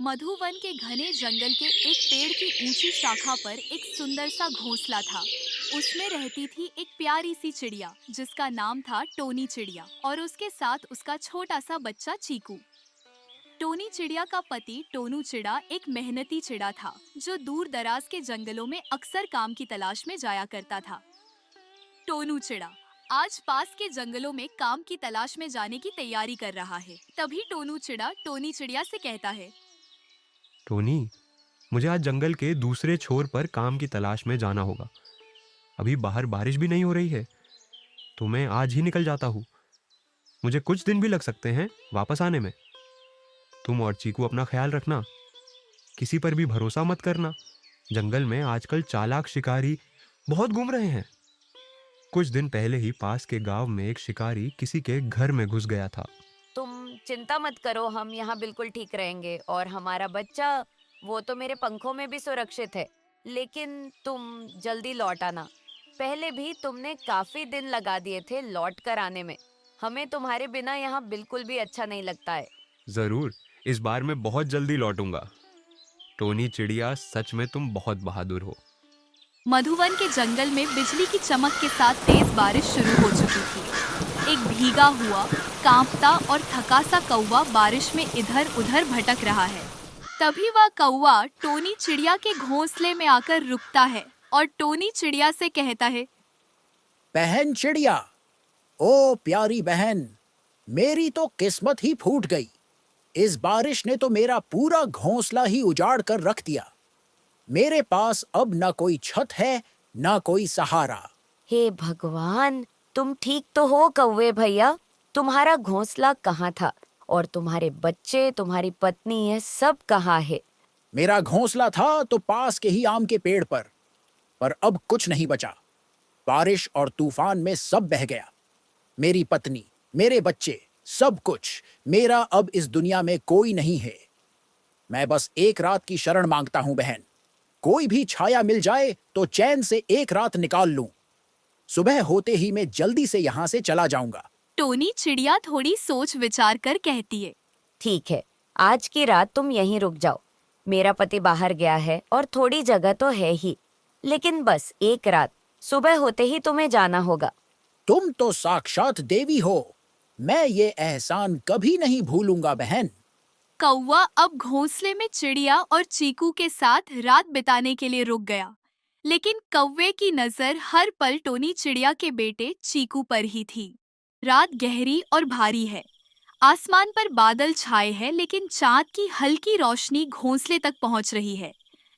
मधुवन के घने जंगल के एक पेड़ की ऊंची शाखा पर एक सुंदर सा घोंसला था। उसमें रहती थी एक प्यारी सी चिड़िया जिसका नाम था टोनी चिड़िया और उसके साथ उसका छोटा सा बच्चा चीकू। टोनी चिड़िया का पति टोनू चिड़ा एक मेहनती चिड़ा था जो दूर दराज के जंगलों में अक्सर काम की तलाश में जाया करता था। टोनू चिड़ा आज पास के जंगलों में काम की तलाश में जाने की तैयारी कर रहा है। तभी टोनू चिड़ा टोनी चिड़िया से कहता है, टोनी, मुझे आज जंगल के दूसरे छोर पर काम की तलाश में जाना होगा। अभी बाहर बारिश भी नहीं हो रही है, तो मैं आज ही निकल जाता हूँ। मुझे कुछ दिन भी लग सकते हैं वापस आने में। तुम और चीकू अपना ख्याल रखना। किसी पर भी भरोसा मत करना। जंगल में आजकल चालाक शिकारी बहुत घूम रहे हैं। कुछ दिन पहले ही पास के गांव में एक शिकारी किसी के घर में घुस गया था। तुम चिंता मत करो, हम यहाँ बिल्कुल ठीक रहेंगे और हमारा बच्चा वो तो मेरे पंखों में भी सुरक्षित है। लेकिन तुम जल्दी लौट आना। पहले भी तुमने काफी दिन लगा दिए थे लौट कर आने में। हमें तुम्हारे बिना यहाँ बिल्कुल भी अच्छा नहीं लगता है। जरूर, इस बार मैं बहुत जल्दी लौटूंगा। टोनी चिड़िया, सच में तुम बहुत बहादुर हो। मधुवन के जंगल में बिजली की चमक के साथ तेज बारिश शुरू हो चुकी थी। एक भीगा हुआ, कांपता और थका सा कौवा बारिश में इधर उधर भटक रहा है। तभी वह कौवा टोनी चिड़िया के घोंसले में आकर रुकता है और टोनी चिड़िया से कहता है, बहन चिड़िया, ओ प्यारी बहन, मेरी तो किस्मत ही फूट गई। इस बारिश ने तो मेरा पूरा घोंसला ही उजाड़ कर रख दिया। मेरे पास अब न कोई छत है न कोई सहारा। हे भगवान, तुम ठीक तो हो कौवे भैया? तुम्हारा घोंसला कहाँ था और तुम्हारे बच्चे, तुम्हारी पत्नी, ये सब कहाँ है? मेरा घोंसला था तो पास के ही आम के पेड़ पर अब कुछ नहीं बचा। बारिश और तूफान में सब बह गया। मेरी पत्नी, मेरे बच्चे, सब कुछ मेरा अब इस दुनिया में कोई नहीं है। मैं बस एक रात की शरण मांगता हूं बहन। कोई भी छाया मिल जाए तो चैन से एक रात निकाल लूं। सुबह होते ही मैं जल्दी से यहाँ से चला जाऊंगा। टोनी चिड़िया थोड़ी सोच विचार कर कहती है, ठीक है, आज की रात तुम यहीं रुक जाओ। मेरा पति बाहर गया है और थोड़ी जगह तो है ही, लेकिन बस एक रात। सुबह होते ही तुम्हें जाना होगा। तुम तो साक्षात देवी हो। मैं ये एहसान कभी नहीं भूलूंगा बहन। कौवा अब घोंसले में चिड़िया और चीकू के साथ रात बिताने के लिए रुक गया। लेकिन कौवे की नजर हर पल टोनी चिड़िया के बेटे चीकू पर ही थी। रात गहरी और भारी है। आसमान पर बादल छाए हैं, लेकिन चांद की हल्की रोशनी घोंसले तक पहुंच रही है।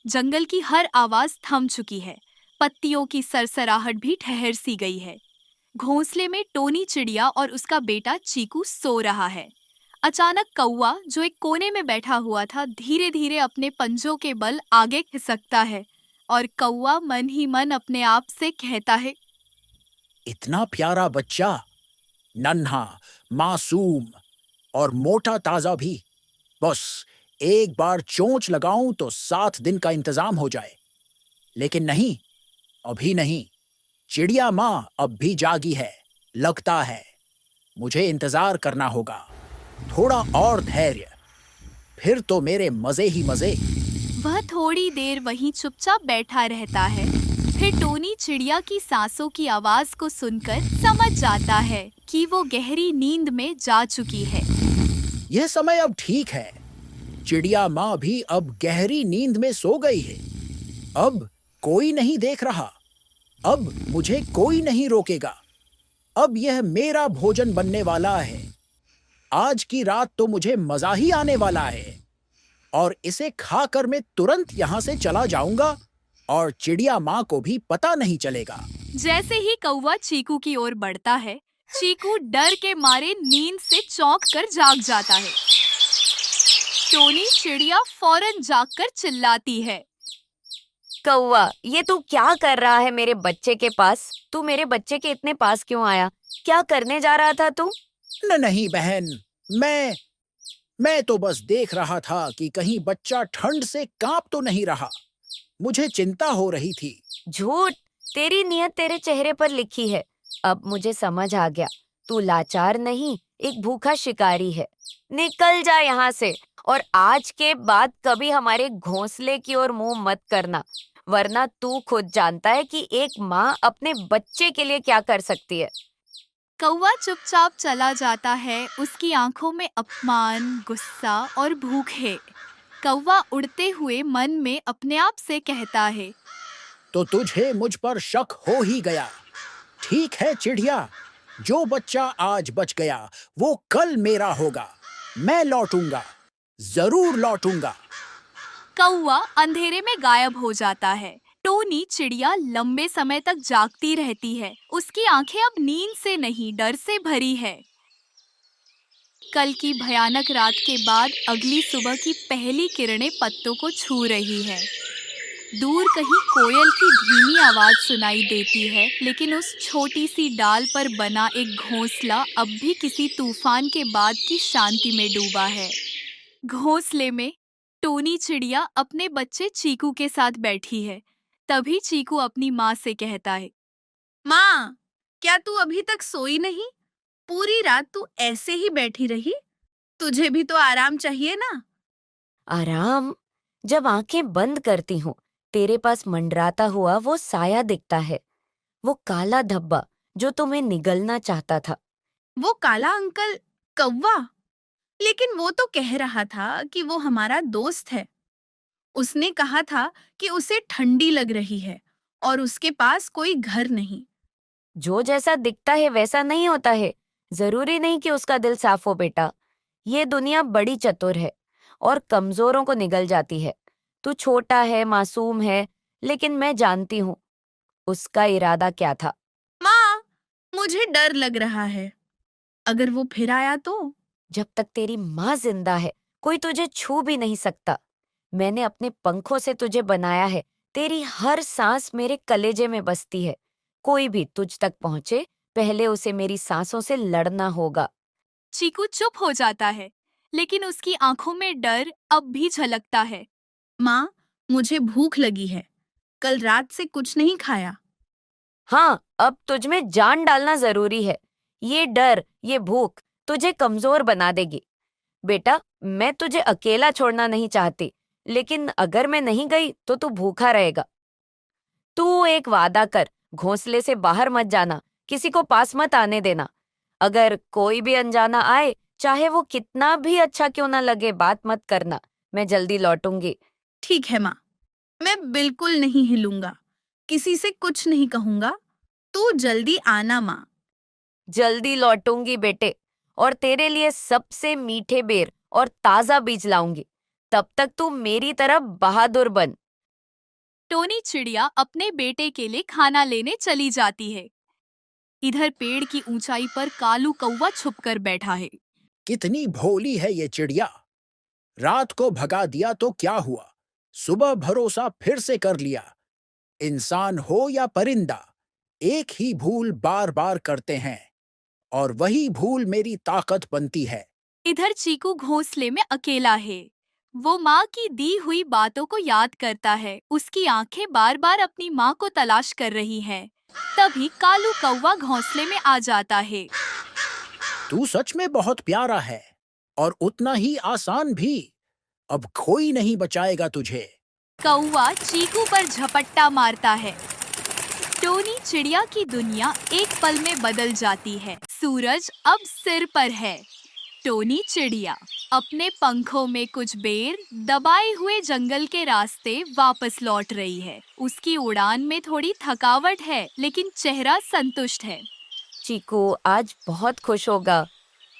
जंगल की हर आवाज थम चुकी है। पत्तियों की सरसराहट भी ठहर सी गई है। घोंसले में टोनी चिड़िया और उसका बेटा चीकू सो रहा है। अचानक कौवा, जो एक कोने में बैठा हुआ था, धीरे धीरे अपने पंजों के बल आगे खिसकता है और कौवा मन ही मन अपने आप से कहता है, इतना प्यारा बच्चा, नन्हा, मासूम और मोटा ताजा भी। बस एक बार चोंच लगाऊं तो 7 दिन का इंतजाम हो जाए। लेकिन नहीं, अभी नहीं। चिड़िया माँ अब भी जागी है, लगता है। मुझे इंतजार करना होगा। थोड़ा और धैर्य, फिर तो मेरे मजे ही मजे। वह थोड़ी देर वहीं चुपचाप बैठा रहता है। फिर टोनी चिड़िया की सांसों की आवाज को सुनकर समझ जाता है कि वो गहरी नींद में जा चुकी है। यह समय अब ठीक है। चिड़िया माँ भी अब गहरी नींद में सो गई है। अब कोई नहीं देख रहा। अब मुझे कोई नहीं रोकेगा। अब यह मेरा भोजन बनने वाला है। आज की रात तो मुझे मजा ही आने वाला है और इसे खाकर मैं तुरंत यहाँ से चला जाऊंगा और चिड़िया माँ को भी पता नहीं चलेगा। जैसे ही कौवा चीकू की ओर बढ़ता है, चीकू डर के मारे नींद से चौंक कर जाग जाता है। टोनी चिड़िया फौरन जागकर चिल्लाती है, कौवा, ये तू क्या कर रहा है मेरे बच्चे के पास? तू मेरे बच्चे के इतने पास क्यों आया? क्या करने जा रहा था तू? नहीं बहन, मैं तो बस देख रहा था कि कहीं बच्चा ठंड से कांप तो नहीं रहा। मुझे चिंता हो रही थी। झूठ! तेरी नियत तेरे चेहरे पर लिखी है। अब मुझे समझ आ गया, तू लाचार नहीं, एक भूखा शिकारी है। निकल जा यहाँ से और आज के बाद कभी हमारे घोंसले की ओर मुंह मत करना, वरना तू खुद जानता है कि एक माँ अपने बच्चे के लिए क्या कर सकती है। कौवा चुपचाप चला जाता है। उसकी आंखों में अपमान, गुस्सा और भूख है। कौवा उड़ते हुए मन में अपने आप से कहता है, तो तुझे मुझ पर शक हो ही गया। ठीक है चिड़िया, जो बच्चा आज बच गया वो कल मेरा होगा। मैं लौटूंगा, जरूर लौटूंगा। कौवा अंधेरे में गायब हो जाता है। टोनी चिड़िया लंबे समय तक जागती रहती है। उसकी आंखें अब नींद से नहीं, डर से भरी है। कल की भयानक रात के बाद अगली सुबह की पहली किरणें पत्तों को छू रही है। दूर कहीं कोयल की धीमी आवाज सुनाई देती है, लेकिन उस छोटी सी डाल पर बना एक घोंसला अब भी किसी तूफान के बाद की शांति में डूबा है। घोंसले में टोनी चिड़िया अपने बच्चे चीकू के साथ बैठी है। तभी चीकू अपनी माँ से कहता है, माँ, क्या तू अभी तक सोई नहीं? पूरी रात तू ऐसे ही बैठी रही? तुझे भी तो आराम चाहिए ना। आराम? जब आंखें बंद करती हूँ, तेरे पास मंडराता हुआ वो साया दिखता है, वो काला धब्बा जो तुम्हें निगलना चाहता था। वो काला अंकल कौवा, लेकिन वो तो कह रहा था कि वो हमारा दोस्त है। उसने कहा था कि उसे ठंडी लग रही है और उसके पास कोई घर नहीं। जो जैसा दिखता है वैसा नहीं होता है। जरूरी नहीं कि उसका दिल साफ हो बेटा। ये दुनिया बड़ी चतुर है और कमजोरों को निगल जाती है। तू छोटा है, मासूम है, लेकिन मैं जानती हूँ उसका इरादा क्या था। माँ, मुझे डर लग रहा है। अगर वो फिर आया तो? जब तक तेरी माँ जिंदा है, कोई तुझे छू भी नहीं सकता। मैंने अपने पंखों से तुझे बनाया है। तेरी हर सांस मेरे कलेजे में बसती है। कोई भी तुझ तक पहुंचे, पहले उसे मेरी सांसों से लड़ना होगा। चीकू चुप हो जाता है, लेकिन उसकी आंखों में डर अब भी झलकता है। माँ, मुझे भूख लगी है। कल रात से कुछ नहीं खाया। हाँ, अब तुझ में जान डालना जरूरी है। ये डर, ये भूख तुझे कमजोर बना देगी। बेटा, मैं तुझे अकेला छोड़ना नहीं चाहती, लेकिन अगर मैं नहीं गई तो तू भूखा रहेगा। तू एक वादा कर, घोंसले से बाहर मत जाना, किसी को पास मत आने देना। अगर कोई भी अनजाना आए, चाहे वो कितना भी अच्छा क्यों ना लगे, बात मत करना। मैं जल्दी लौटूंगी। ठीक है माँ, मैं बिल्कुल नहीं हिलूंगा। किसी से कुछ नहीं कहूंगा। तू जल्दी आना माँ। जल्दी लौटूंगी बेटे, और तेरे लिए सबसे मीठे बेर और ताजा बीज लाऊंगी। तब तक तू मेरी तरह बहादुर बन। टोनी चिड़िया अपने बेटे के लिए खाना लेने चली जाती है। इधर पेड़ की ऊंचाई पर कालू कौवा छुपकर बैठा है। कितनी भोली है ये चिड़िया। रात को भगा दिया तो क्या हुआ, सुबह भरोसा फिर से कर लिया। इंसान हो या परिंदा, एक ही भूल बार बार करते हैं, और वही भूल मेरी ताकत बनती है। इधर चीकू घोंसले में अकेला है। वो माँ की दी हुई बातों को याद करता है। उसकी आंखें बार बार अपनी माँ को तलाश कर रही हैं। तभी कालू कौवा घोंसले में आ जाता है। तू सच में बहुत प्यारा है, और उतना ही आसान भी। अब कोई नहीं बचाएगा तुझे। कौवा चीकू पर झपट्टा मारता है। टोनी चिड़िया की दुनिया एक पल में बदल जाती है। सूरज अब सिर पर है। टोनी चिड़िया अपने पंखों में कुछ बेर दबाए हुए जंगल के रास्ते वापस लौट रही है। उसकी उड़ान में थोड़ी थकावट है, लेकिन चेहरा संतुष्ट है। चीकू आज बहुत खुश होगा।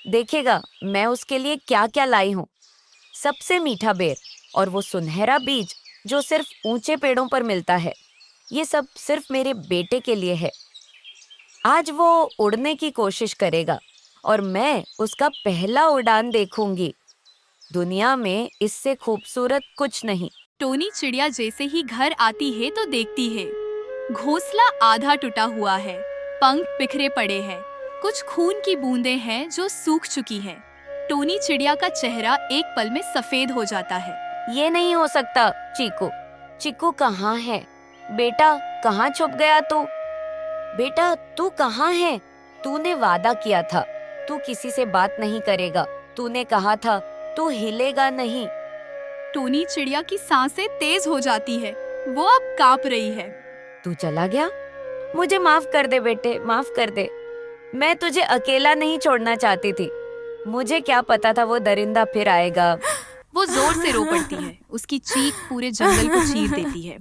देखेगा मैं उसके लिए क्या क्या लाई हूँ। सबसे मीठा बेर और वो सुनहरा बीज जो सिर्फ ऊंचे पेड़ों पर मिलता है। ये सब सिर्फ मेरे बेटे के लिए है। आज वो उड़ने की कोशिश करेगा और मैं उसका पहला उड़ान देखूंगी। दुनिया में इससे खूबसूरत कुछ नहीं। टोनी चिड़िया जैसे ही घर आती है तो देखती है घोंसला आधा टूटा हुआ है। पंख बिखरे पड़े हैं। कुछ खून की बूंदें हैं जो सूख चुकी हैं। टोनी चिड़िया का चेहरा एक पल में सफेद हो जाता है। ये नहीं हो सकता। चीकू, चीकू कहाँ है? बेटा, कहाँ छुप गया तू? बेटा, तू कहाँ है? तूने वादा किया था, तू किसी से बात नहीं करेगा। तूने कहा था तू हिलेगा नहीं। टोनी चिड़िया की सांसें तेज हो जाती है, वो अब कांप रही है। तू चला गया? मुझे माफ कर दे बेटे, माफ कर दे। मैं तुझे अकेला नहीं छोड़ना चाहती थी। मुझे क्या पता था वो दरिंदा फिर आएगा। वो जोर से रो पड़ती है, उसकी चीख पूरे जंगल को चीर देती है।